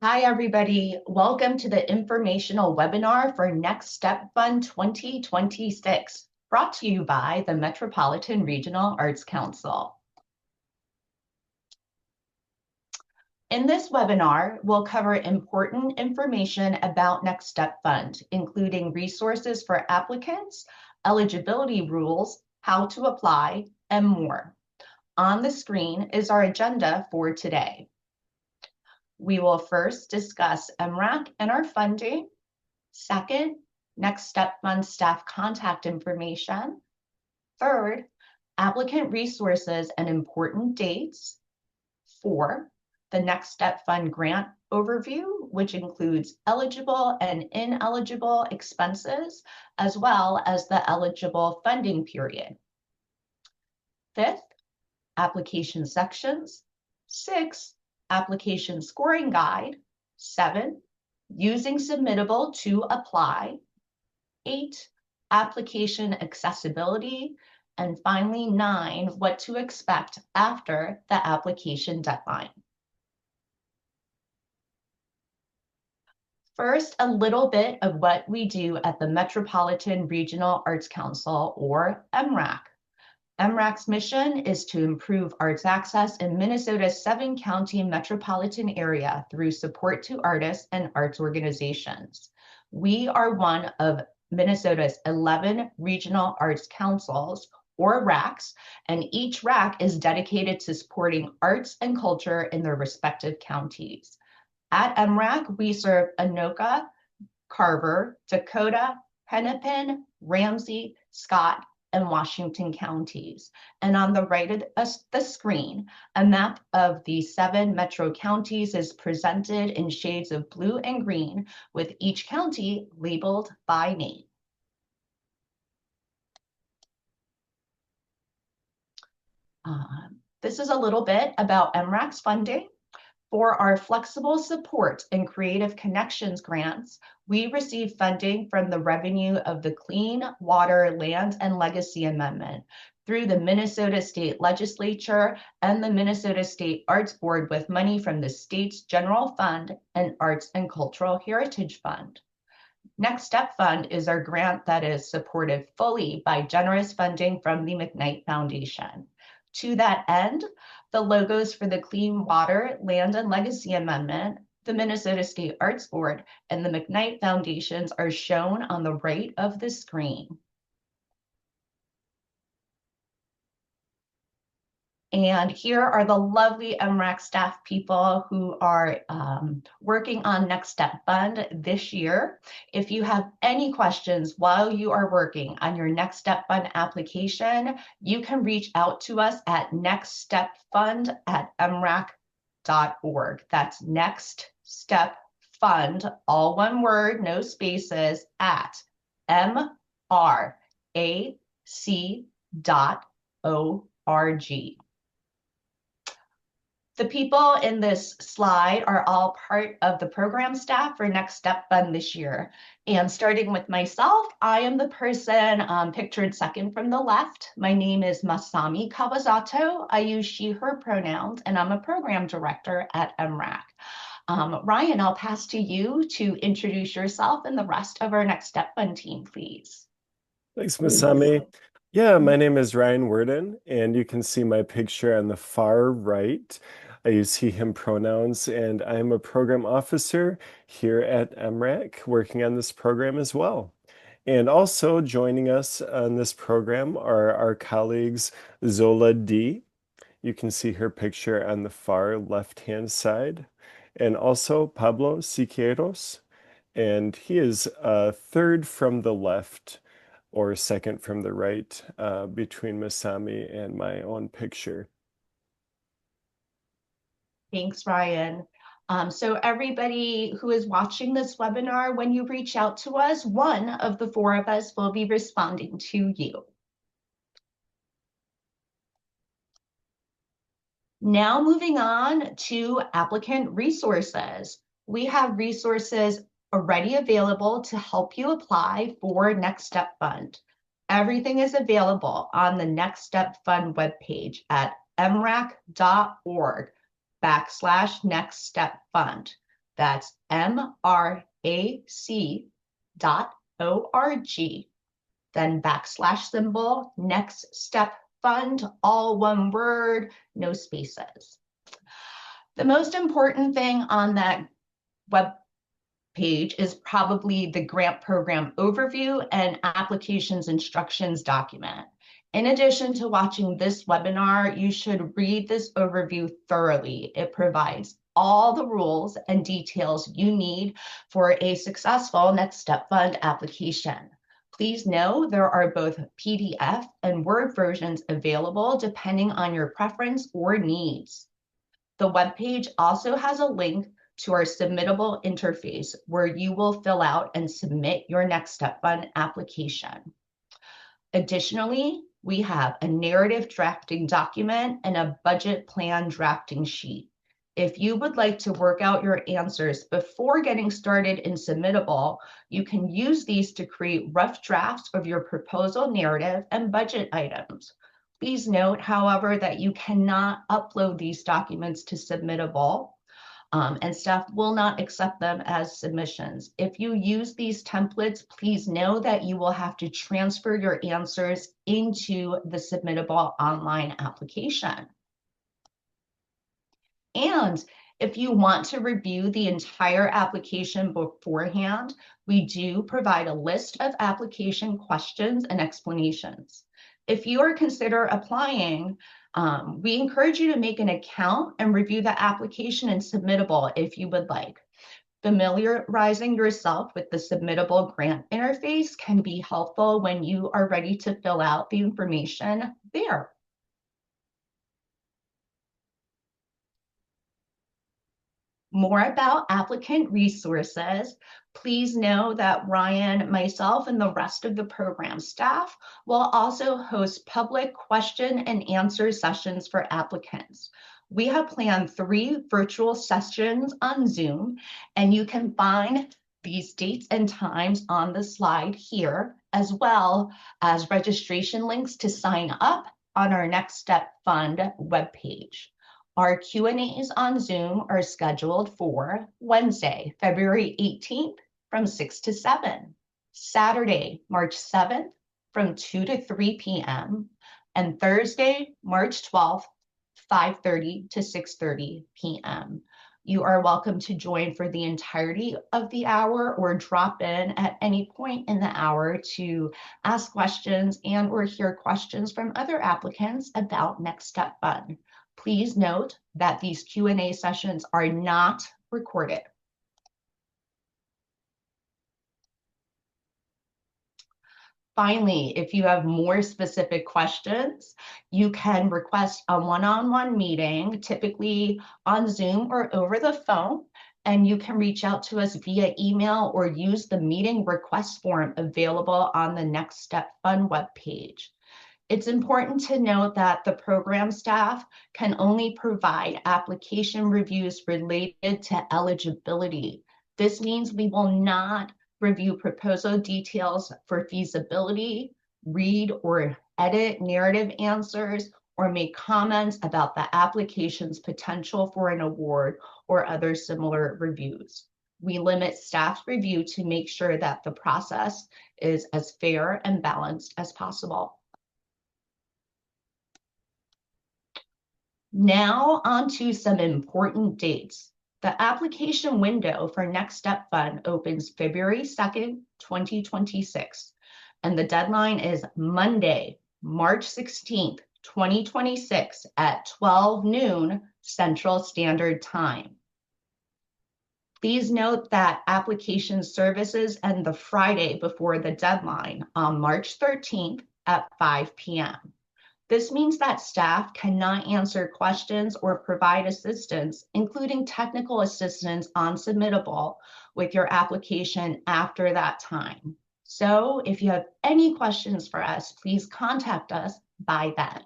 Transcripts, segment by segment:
Hi, everybody. Welcome to the informational webinar for Next Step Fund 2026, brought to you by the Metropolitan Regional Arts Council. In this webinar, we'll cover important information about Next Step Fund, including resources for applicants, eligibility rules, how to apply, and more. On the screen is our agenda for today. We will first discuss MRAC and our funding. Second, Next Step Fund staff contact information. Third, applicant resources and important dates. 4, the Next Step Fund grant overview, which includes eligible and ineligible expenses, as well as the eligible funding period. 5th, application sections. 6, application scoring guide. 7, using Submittable to apply. 8, application accessibility. And finally, 9, what to expect after the application deadline. First, a little bit of what we do at the Metropolitan Regional Arts Council, or MRAC. MRAC's mission is to improve arts access in Minnesota's 7-county metropolitan area through support to artists and arts organizations. We are one of Minnesota's 11 regional arts councils, or RACs, and each RAC is dedicated to supporting arts and culture in their respective counties. At MRAC, we serve Anoka, Carver, Dakota, Hennepin, Ramsey, Scott, and Washington counties. And on the right of the screen, a map of the 7 metro counties is presented in shades of blue and green, with each county labeled by name. This is a little bit about MRAC's funding. For our flexible support and creative connections grants, we receive funding from the revenue of the Clean Water, Land, and Legacy Amendment through the Minnesota State Legislature and the Minnesota State Arts Board, with money from the state's general fund and Arts and Cultural Heritage Fund. Next Step Fund is our grant that is supported fully by generous funding from the McKnight Foundation. To that end, the logos for the Clean Water, Land, and Legacy Amendment, the Minnesota State Arts Board, and the McKnight Foundations are shown on the right of the screen. And here are the lovely MRAC staff people who are working on Next Step Fund this year. If you have any questions while you are working on your Next Step Fund application, you can reach out to us at nextstepfund@mrac.org. That's Next Step Fund, all one word, no spaces, at mrac.org. The people in this slide are all part of the program staff for Next Step Fund this year. And starting with myself, I am the person pictured second from the left. My name is Masami Kawasato. I use she, her pronouns, and I'm a program director at MRAC. Ryan, I'll pass to you to introduce yourself and the rest of our Next Step Fund team, please. Thanks, Masami. Yeah, my name is Ryan Worden, and you can see my picture on the far right. I use he, him pronouns, and I'm a program officer here at MRAC, working on this program as well. And also joining us on this program are our colleagues Zola D. You can see her picture on the far left-hand side, and also Pablo Siqueiros, and he is third from the left, or second from the right, between Masami and my own picture. Thanks, Ryan. So everybody who is watching this webinar, when you reach out to us, one of the 4 of us will be responding to you. Now moving on to applicant resources. We have resources already available to help you apply for Next Step Fund. Everything is available on the Next Step Fund webpage at mrac.org/Next Step Fund. That's MRAC.org. Then / next step fund, all one word, no spaces. The most important thing on that web page is probably the grant program overview and applications instructions document. In addition to watching this webinar, you should read this overview thoroughly. It provides all the rules and details you need for a successful Next Step Fund application. Please know there are both PDF and Word versions available depending on your preference or needs. The webpage also has a link to our Submittable interface where you will fill out and submit your Next Step Fund application. Additionally, we have a narrative drafting document and a budget plan drafting sheet. If you would like to work out your answers before getting started in Submittable, you can use these to create rough drafts of your proposal narrative and budget items. Please note, however, that you cannot upload these documents to Submittable, and staff will not accept them as submissions. If you use these templates, please know that you will have to transfer your answers into the Submittable online application. And if you want to review the entire application beforehand, we do provide a list of application questions and explanations. If you are consider applying, we encourage you to make an account and review the application in Submittable if you would like. Familiarizing yourself with the Submittable grant interface can be helpful when you are ready to fill out the information there. More about applicant resources. Please know that Ryan, myself, and the rest of the program staff will also host public question and answer sessions for applicants. We have planned 3 virtual sessions on Zoom, and you can find these dates and times on the slide here, as well as registration links to sign up on our Next Step Fund webpage. Our Q&As on Zoom are scheduled for Wednesday, February 18th from 6 to 7, Saturday, March 7th from 2 to 3 p.m., and Thursday, March 12th, 5:30 to 6:30 p.m. You are welcome to join for the entirety of the hour or drop in at any point in the hour to ask questions and or hear questions from other applicants about Next Step Fund. Please note that these Q&A sessions are not recorded. Finally, if you have more specific questions, you can request a one-on-one meeting, typically on Zoom or over the phone, and you can reach out to us via email or use the meeting request form available on the Next Step Fund webpage. It's important to note that the program staff can only provide application reviews related to eligibility. This means we will not review proposal details for feasibility, read or edit narrative answers, or make comments about the application's potential for an award or other similar reviews. We limit staff's review to make sure that the process is as fair and balanced as possible. Now on to some important dates. The application window for Next Step Fund opens February 2nd, 2026, and the deadline is Monday, March 16th, 2026 at 12 noon Central Standard Time. Please note that application services end the Friday before the deadline on March 13th at 5 p.m. This means that staff cannot answer questions or provide assistance, including technical assistance on Submittable with your application after that time. So if you have any questions for us, please contact us by then.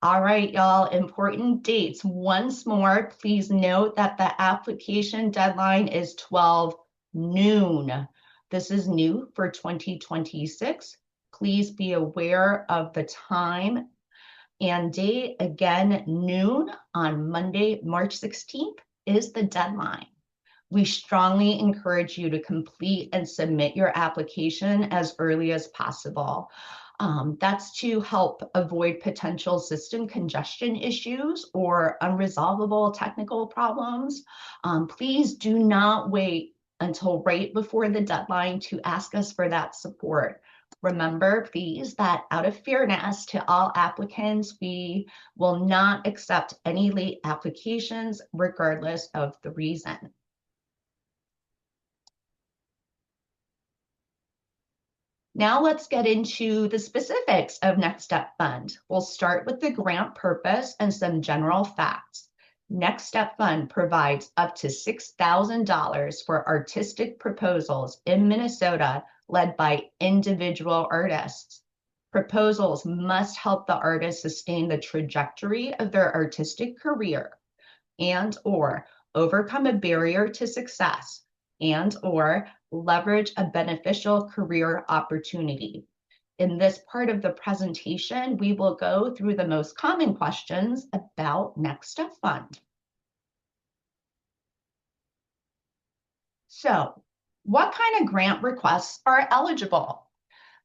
All right, y'all, important dates. Once more, please note that the application deadline is 12 noon. This is new for 2026. Please be aware of the time And date, again, noon on Monday, March 16th is the deadline. We strongly encourage you to complete and submit your application as early as possible. That's to help avoid potential system congestion issues or unresolvable technical problems. Please do not wait until right before the deadline to ask us for that support. Remember, please, that out of fairness to all applicants, we will not accept any late applications regardless of the reason. Now let's get into the specifics of Next Step Fund. We'll start with the grant purpose and some general facts. Next Step Fund provides up to $6,000 for artistic proposals in Minnesota led by individual artists. Proposals must help the artist sustain the trajectory of their artistic career and/or overcome a barrier to success and/or leverage a beneficial career opportunity. In this part of the presentation, we will go through the most common questions about Next Step Fund. So, what kind of grant requests are eligible?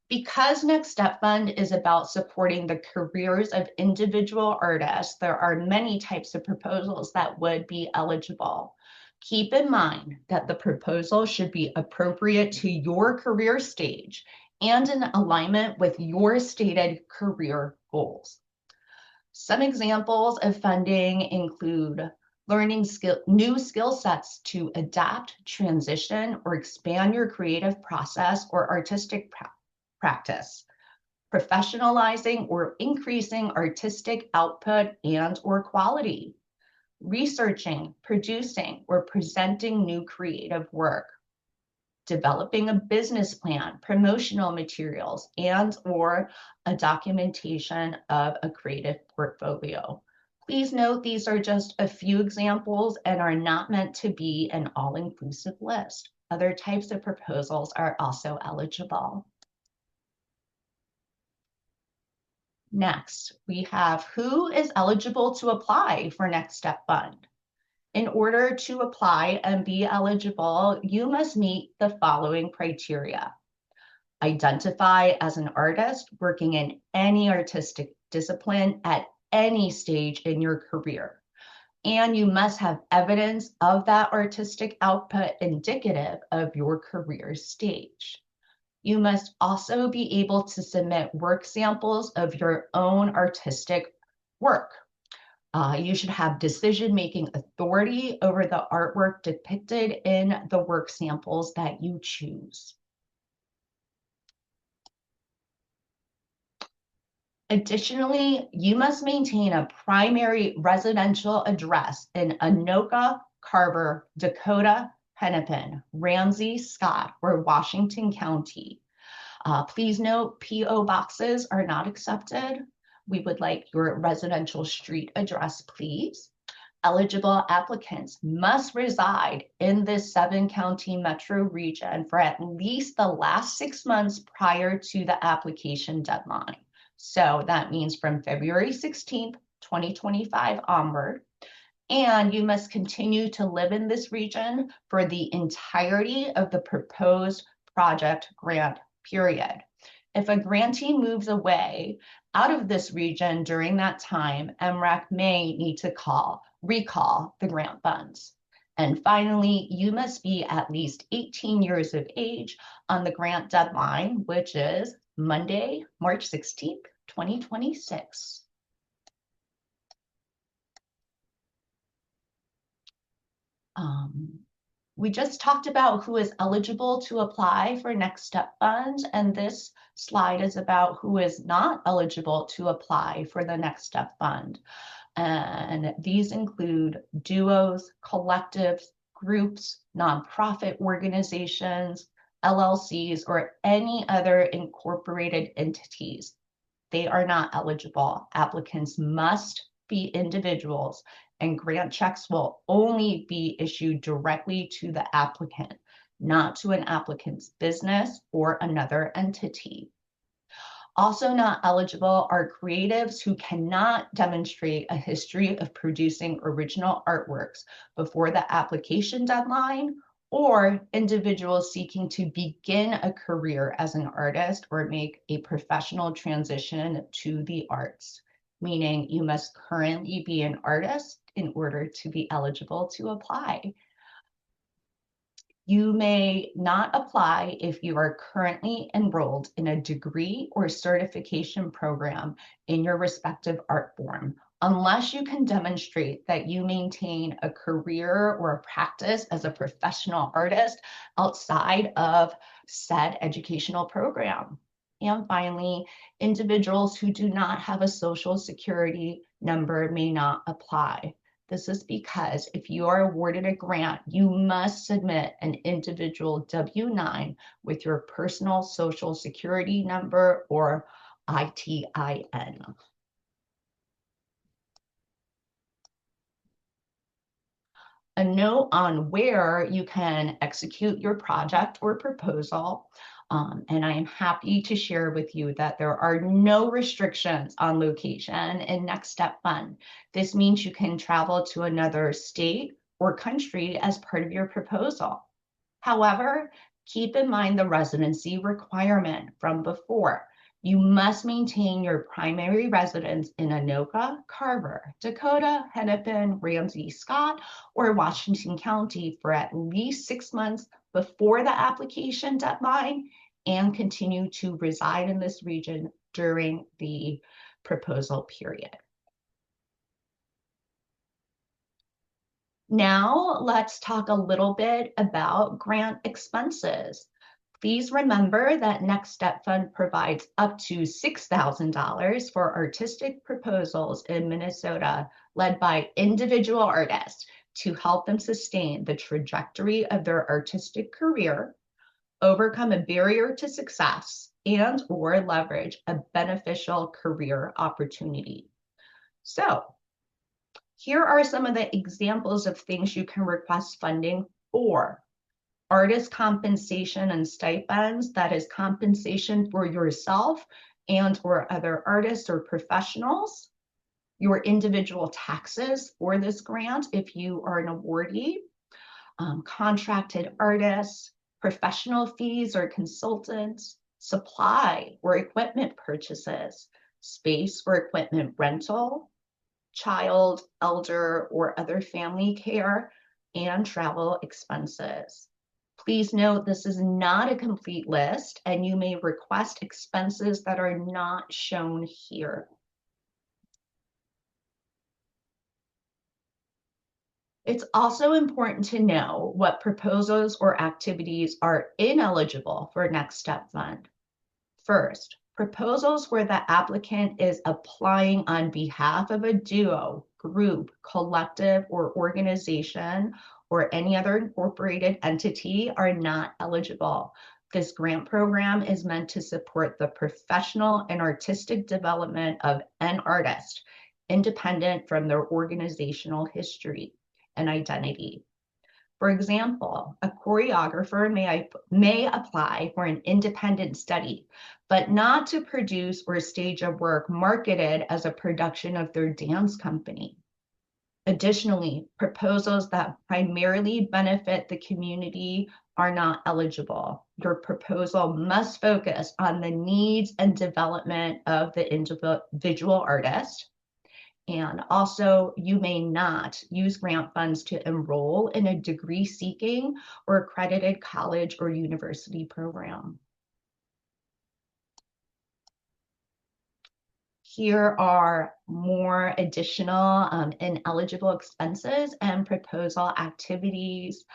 Because Next Step Fund is about supporting the careers of individual artists, there are many types of proposals that would be eligible. Keep in mind that the proposal should be appropriate to your career stage and in alignment with your stated career goals. Some examples of funding include learning new skill sets to adapt, transition, or expand your creative process or artistic practice, professionalizing or increasing artistic output and/or quality, researching, producing, or presenting new creative work, developing a business plan, promotional materials, and/or a documentation of a creative portfolio. Please note these are just a few examples and are not meant to be an all-inclusive list. Other types of proposals are also eligible. Next, we have who is eligible to apply for Next Step Fund. In order to apply and be eligible, you must meet the following criteria. Identify as an artist working in any artistic discipline at any stage in your career. And you must have evidence of that artistic output indicative of your career stage. You must also be able to submit work samples of your own artistic work. You should have decision-making authority over the artwork depicted in the work samples that you choose. Additionally, you must maintain a primary residential address in Anoka, Carver, Dakota, Hennepin, Ramsey, Scott, or Washington County. Please note, P.O. boxes are not accepted. We would like your residential street address, please. Eligible applicants must reside in this 7-county metro region for at least the last 6 months prior to the application deadline. So that means from February 16th, 2025 onward. And you must continue to live in this region for the entirety of the proposed project grant period. If a grantee moves away out of this region during that time, MRAC may need to recall the grant funds. And finally, you must be at least 18 years of age on the grant deadline, which is Monday, March 16th, 2026. We just talked about who is eligible to apply for Next Step Fund, and this slide is about who is not eligible to apply for the Next Step Fund. And these include duos, collectives, groups, nonprofit organizations, LLCs, or any other incorporated entities. They are not eligible. Applicants must be individuals, and grant checks will only be issued directly to the applicant, not to an applicant's business or another entity. Also not eligible are creatives who cannot demonstrate a history of producing original artworks before the application deadline, or individuals seeking to begin a career as an artist or make a professional transition to the arts, meaning you must currently be an artist in order to be eligible to apply. You may not apply if you are currently enrolled in a degree or certification program in your respective art form, unless you can demonstrate that you maintain a career or a practice as a professional artist outside of said educational program. And finally, individuals who do not have a social security number may not apply. This is because if you are awarded a grant, you must submit an individual W-9 with your personal social security number or ITIN. A note on where you can execute your project or proposal. And I am happy to share with you that there are no restrictions on location in Next Step Fund. This means you can travel to another state or country as part of your proposal. However, keep in mind the residency requirement from before. You must maintain your primary residence in Anoka, Carver, Dakota, Hennepin, Ramsey, Scott, or Washington County for at least 6 months before the application deadline, and continue to reside in this region during the proposal period. Now let's talk a little bit about grant expenses. Please remember that Next Step Fund provides up to $6,000 for artistic proposals in Minnesota led by individual artists to help them sustain the trajectory of their artistic career, overcome a barrier to success, and or leverage a beneficial career opportunity. So here are some of the examples of things you can request funding for. Artist compensation and stipends, that is compensation for yourself and or other artists or professionals. Your individual taxes for this grant if you are an awardee. Contracted artists, professional fees or consultants, supply or equipment purchases, space or equipment rental, child, elder, or other family care, and travel expenses. Please note this is not a complete list, and you may request expenses that are not shown here. It's also important to know what proposals or activities are ineligible for Next Step Fund. First, proposals where the applicant is applying on behalf of a duo, group, collective, or organization, or any other incorporated entity are not eligible. This grant program is meant to support the professional and artistic development of an artist, independent from their organizational history and identity. For example, a choreographer may apply for an independent study, but not to produce or stage a work marketed as a production of their dance company. Additionally, proposals that primarily benefit the community are not eligible. Your proposal must focus on the needs and development of the individual artist. And also, you may not use grant funds to enroll in a degree-seeking or accredited college or university program. Here are more additional ineligible expenses and proposal activities.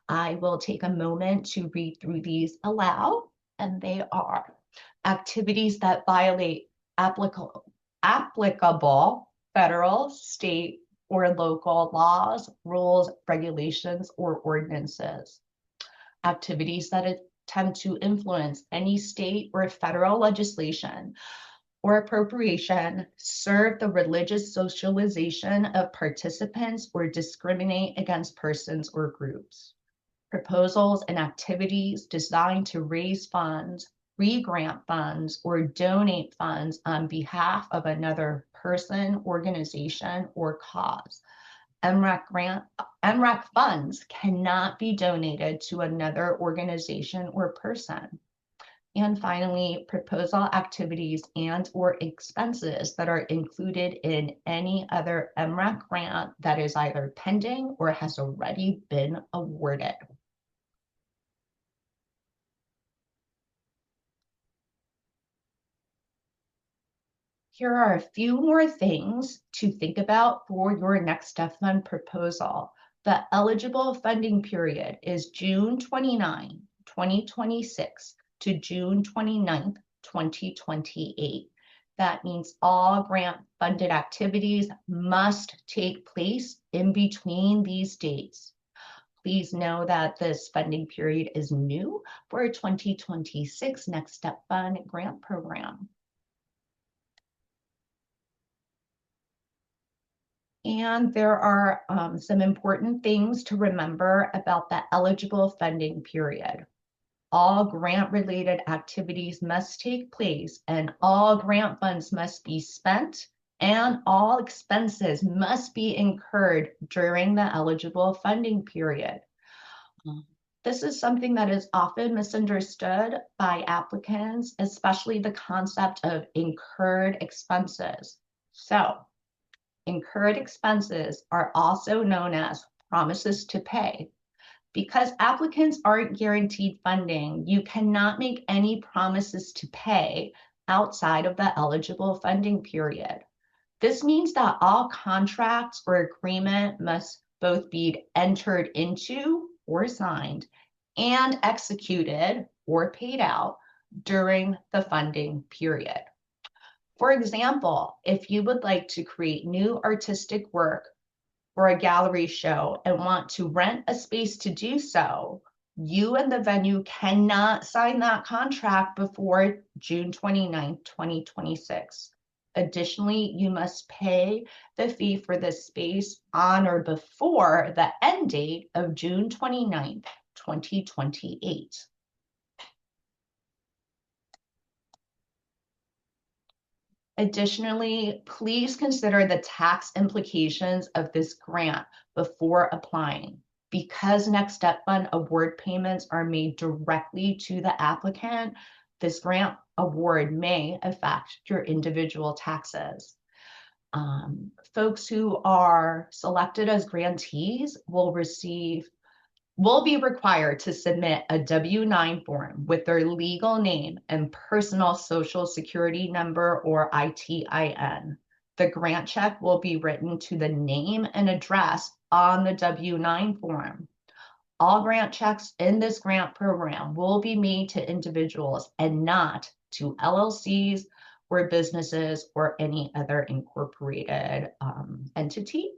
I will take a moment to read through these aloud, and they are activities that violate applicable federal, state, or local laws, rules, regulations, or ordinances. Activities that attempt to influence any state or federal legislation or appropriation, serve the religious socialization of participants, or discriminate against persons or groups. Proposals and activities designed to raise funds re-grant funds, or donate funds on behalf of another person, organization, or cause. MRAC funds cannot be donated to another organization or person. And finally, proposal activities and or expenses that are included in any other MRAC grant that is either pending or has already been awarded. Here are a few more things to think about for your Next Step Fund proposal. The eligible funding period is June 29, 2026 to June 29th, 2028. That means all grant funded activities must take place in between these dates. Please know that this funding period is new for a 2026 Next Step Fund grant program. And there are some important things to remember about the eligible funding period. All grant-related activities must take place and all grant funds must be spent and all expenses must be incurred during the eligible funding period. This is something that is often misunderstood by applicants, especially the concept of incurred expenses. So, incurred expenses are also known as promises to pay. Because applicants aren't guaranteed funding, you cannot make any promises to pay outside of the eligible funding period. This means that all contracts or agreement must both be entered into or signed and executed or paid out during the funding period. For example, if you would like to create new artistic work for a gallery show and want to rent a space to do so, you and the venue cannot sign that contract before June 29th, 2026. Additionally, you must pay the fee for the space on or before the end date of June 29th, 2028. Additionally, please consider the tax implications of this grant before applying. Because Next Step Fund award payments are made directly to the applicant, this grant award may affect your individual taxes. Folks who are selected as grantees will be required to submit a W-9 form with their legal name and personal social security number or ITIN. The grant check will be written to the name and address on the W-9 form. All grant checks in this grant program will be made to individuals and not to LLCs or businesses or any other incorporated entity.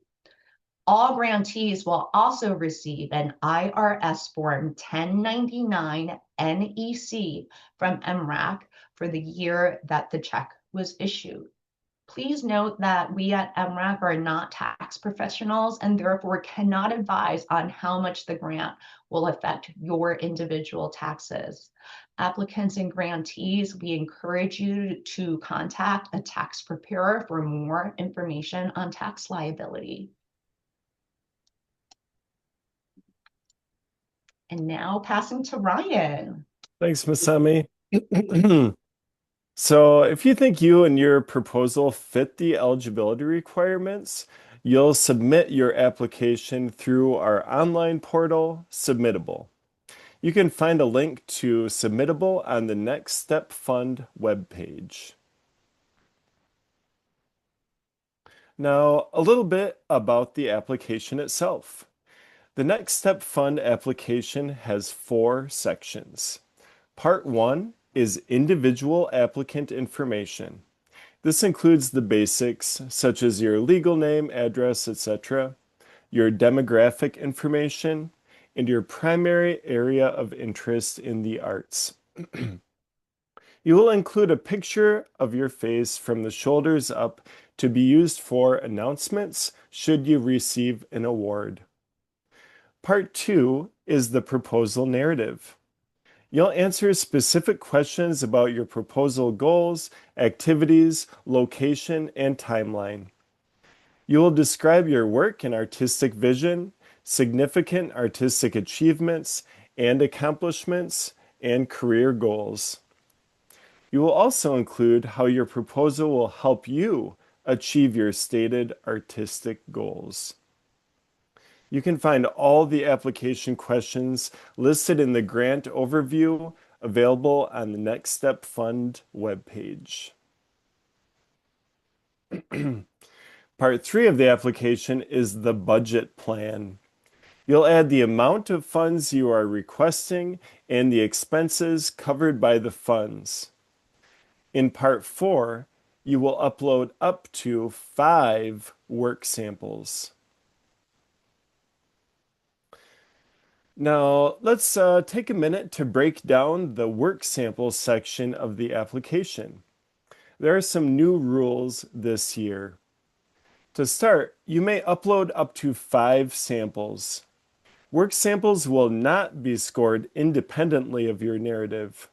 All grantees will also receive an IRS Form 1099 NEC from MRAC for the year that the check was issued. Please note that we at MRAC are not tax professionals and therefore cannot advise on how much the grant will affect your individual taxes. Applicants and grantees, we encourage you to contact a tax preparer for more information on tax liability. And now passing to Ryan. Thanks, Masami. So if you think you and your proposal fit the eligibility requirements, you'll submit your application through our online portal, Submittable. You can find a link to Submittable on the Next Step Fund webpage. Now, a little bit about the application itself. The Next Step Fund application has 4 sections. Part 1 is individual applicant information. This includes the basics such as your legal name, address, etc., your demographic information, and your primary area of interest in the arts. You will include a picture of your face from the shoulders up to be used for announcements should you receive an award. Part 2 is the proposal narrative. You'll answer specific questions about your proposal goals, activities, location, and timeline. You will describe your work and artistic vision, significant artistic achievements and accomplishments, and career goals. You will also include how your proposal will help you achieve your stated artistic goals. You can find all the application questions listed in the grant overview available on the Next Step Fund webpage. Part 3 of the application is the budget plan. You'll add the amount of funds you are requesting and the expenses covered by the funds. In Part 4, you will upload up to 5 work samples. Now, let's take a minute to break down the work samples section of the application. There are some new rules this year. To start, you may upload up to 5 samples. Work samples will not be scored independently of your narrative.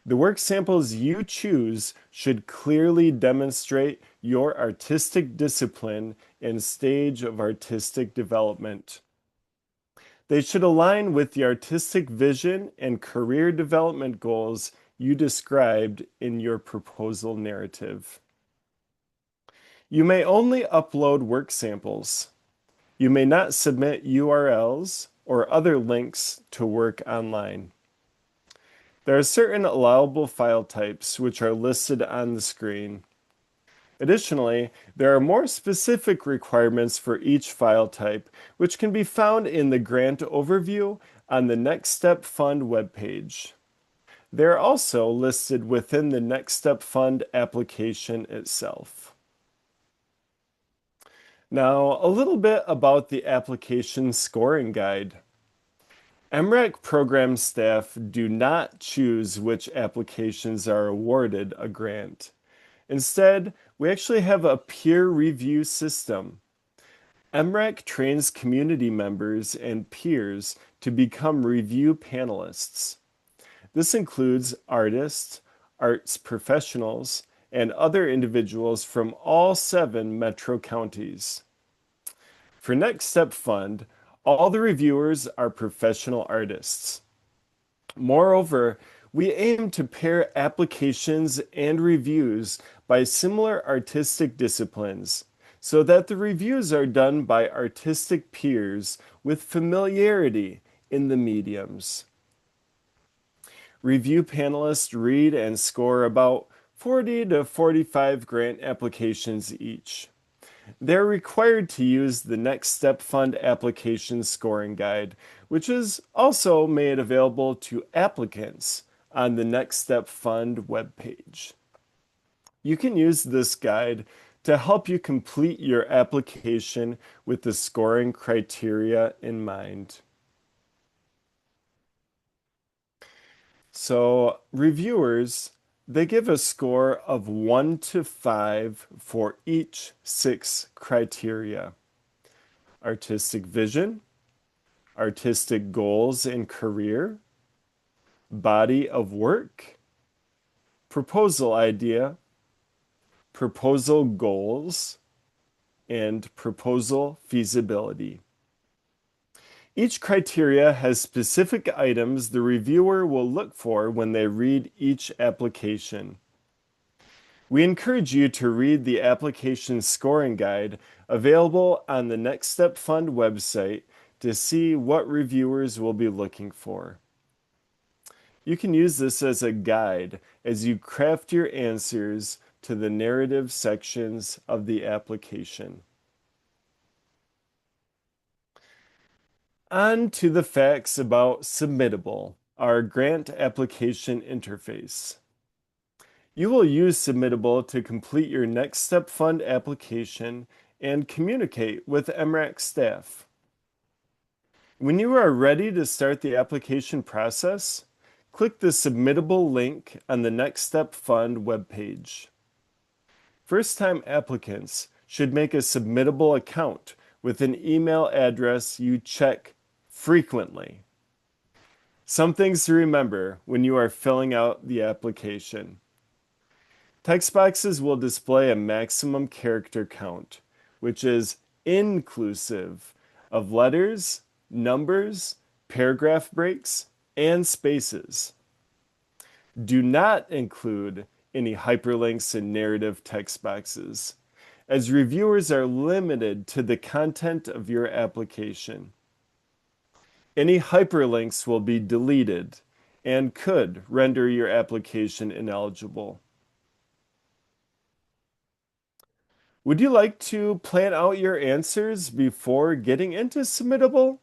The work samples you choose should clearly demonstrate your artistic discipline and stage of artistic development. They should align with the artistic vision and career development goals you described in your proposal narrative. You may only upload work samples. You may not submit URLs or other links to work online. There are certain allowable file types which are listed on the screen. Additionally, there are more specific requirements for each file type, which can be found in the grant overview on the Next Step Fund webpage. They are also listed within the Next Step Fund application itself. Now, a little bit about the application scoring guide. MRAC program staff do not choose which applications are awarded a grant. Instead, we actually have a peer review system. MRAC trains community members and peers to become review panelists. This includes artists, arts professionals, and other individuals from all 7 metro counties. For Next Step Fund, all the reviewers are professional artists. Moreover, we aim to pair applications and reviews by similar artistic disciplines so that the reviews are done by artistic peers with familiarity in the mediums. Review panelists read and score about 40 to 45 grant applications each. They're required to use the Next Step Fund application scoring guide, which is also made available to applicants on the Next Step Fund webpage. You can use this guide to help you complete your application with the scoring criteria in mind. So, reviewers, they give a score of 1 to 5 for each 6 criteria: artistic vision, artistic goals and career, body of work, proposal idea, proposal goals, and proposal feasibility. Each criteria has specific items the reviewer will look for when they read each application. We encourage you to read the application scoring guide available on the Next Step Fund website to see what reviewers will be looking for. You can use this as a guide as you craft your answers to the narrative sections of the application. On to the facts about Submittable, our grant application interface. You will use Submittable to complete your Next Step Fund application and communicate with MRAC staff. When you are ready to start the application process, click the Submittable link on the Next Step Fund webpage. First-time applicants should make a Submittable account with an email address you check frequently. Some things to remember when you are filling out the application. Text boxes will display a maximum character count, which is inclusive of letters, numbers, paragraph breaks, and spaces. Do not include any hyperlinks in narrative text boxes, as reviewers are limited to the content of your application. Any hyperlinks will be deleted and could render your application ineligible. Would you like to plan out your answers before getting into Submittable?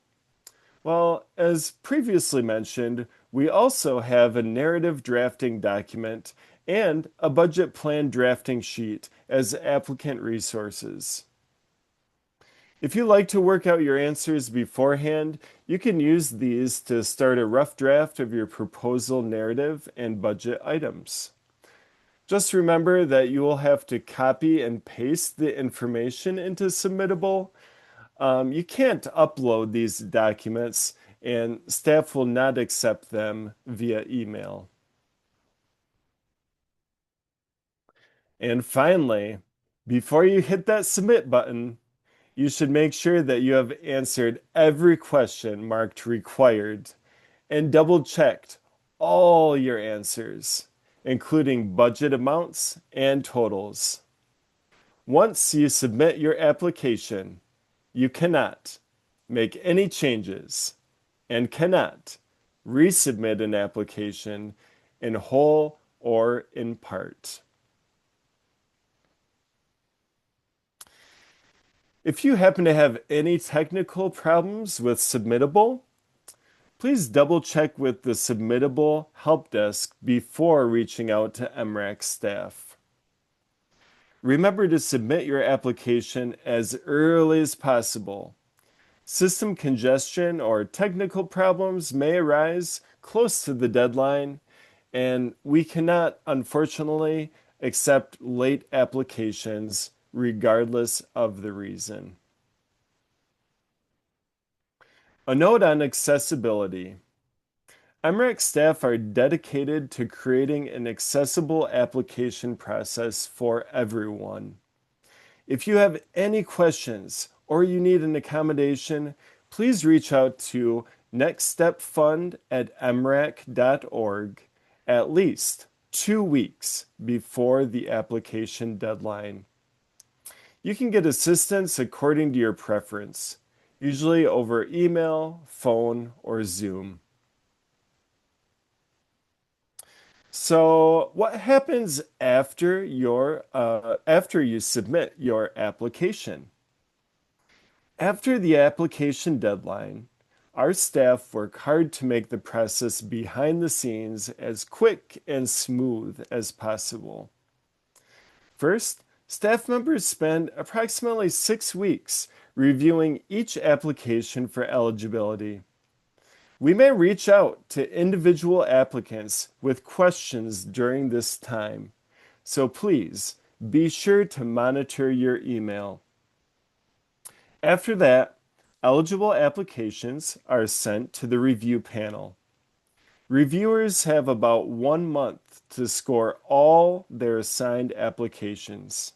Well, as previously mentioned, we also have a narrative drafting document and a budget plan drafting sheet as applicant resources. If you like to work out your answers beforehand, you can use these to start a rough draft of your proposal narrative and budget items. Just remember that you will have to copy and paste the information into Submittable. You can't upload these documents, and staff will not accept them via email. And finally, before you hit that submit button, you should make sure that you have answered every question marked required and double checked all your answers, including budget amounts and totals. Once you submit your application, you cannot make any changes and cannot resubmit an application in whole or in part. If you happen to have any technical problems with Submittable, please double check with the Submittable help desk before reaching out to MRAC staff. Remember to submit your application as early as possible. System congestion or technical problems may arise close to the deadline, and we cannot, unfortunately, accept late applications regardless of the reason. A note on accessibility. MRAC staff are dedicated to creating an accessible application process for everyone. If you have any questions or you need an accommodation, please reach out to nextstepfund@mrac.org at least 2 weeks before the application deadline. You can get assistance according to your preference, usually over email, phone, or Zoom. So, what happens after you submit your application? After the application deadline, our staff work hard to make the process behind the scenes as quick and smooth as possible. First, staff members spend approximately 6 weeks reviewing each application for eligibility. We may reach out to individual applicants with questions during this time, so please be sure to monitor your email. After that, eligible applications are sent to the review panel. Reviewers have about 1 month to score all their assigned applications.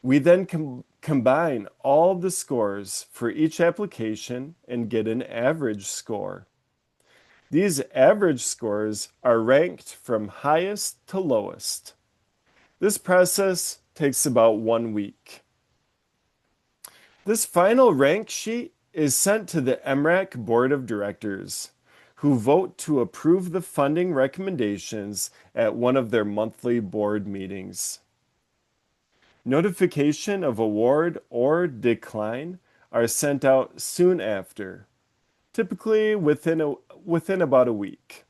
We then combine all the scores for each application and get an average score. These average scores are ranked from highest to lowest. This process takes about 1 week. This final rank sheet is sent to the MRAC Board of Directors, who vote to approve the funding recommendations at one of their monthly board meetings. Notification of award or decline are sent out soon after, typically within about a week.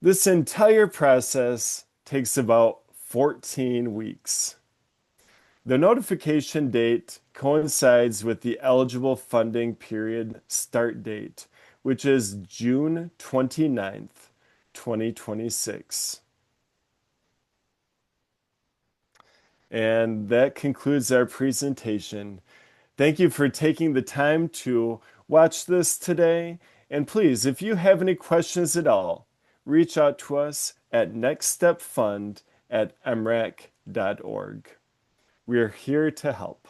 This entire process takes about 14 weeks. The notification date coincides with the eligible funding period start date, which is June 29th, 2026. And that concludes our presentation. Thank you for taking the time to watch this today. And please, if you have any questions at all, reach out to us at nextstepfund@mrac.org. We are here to help.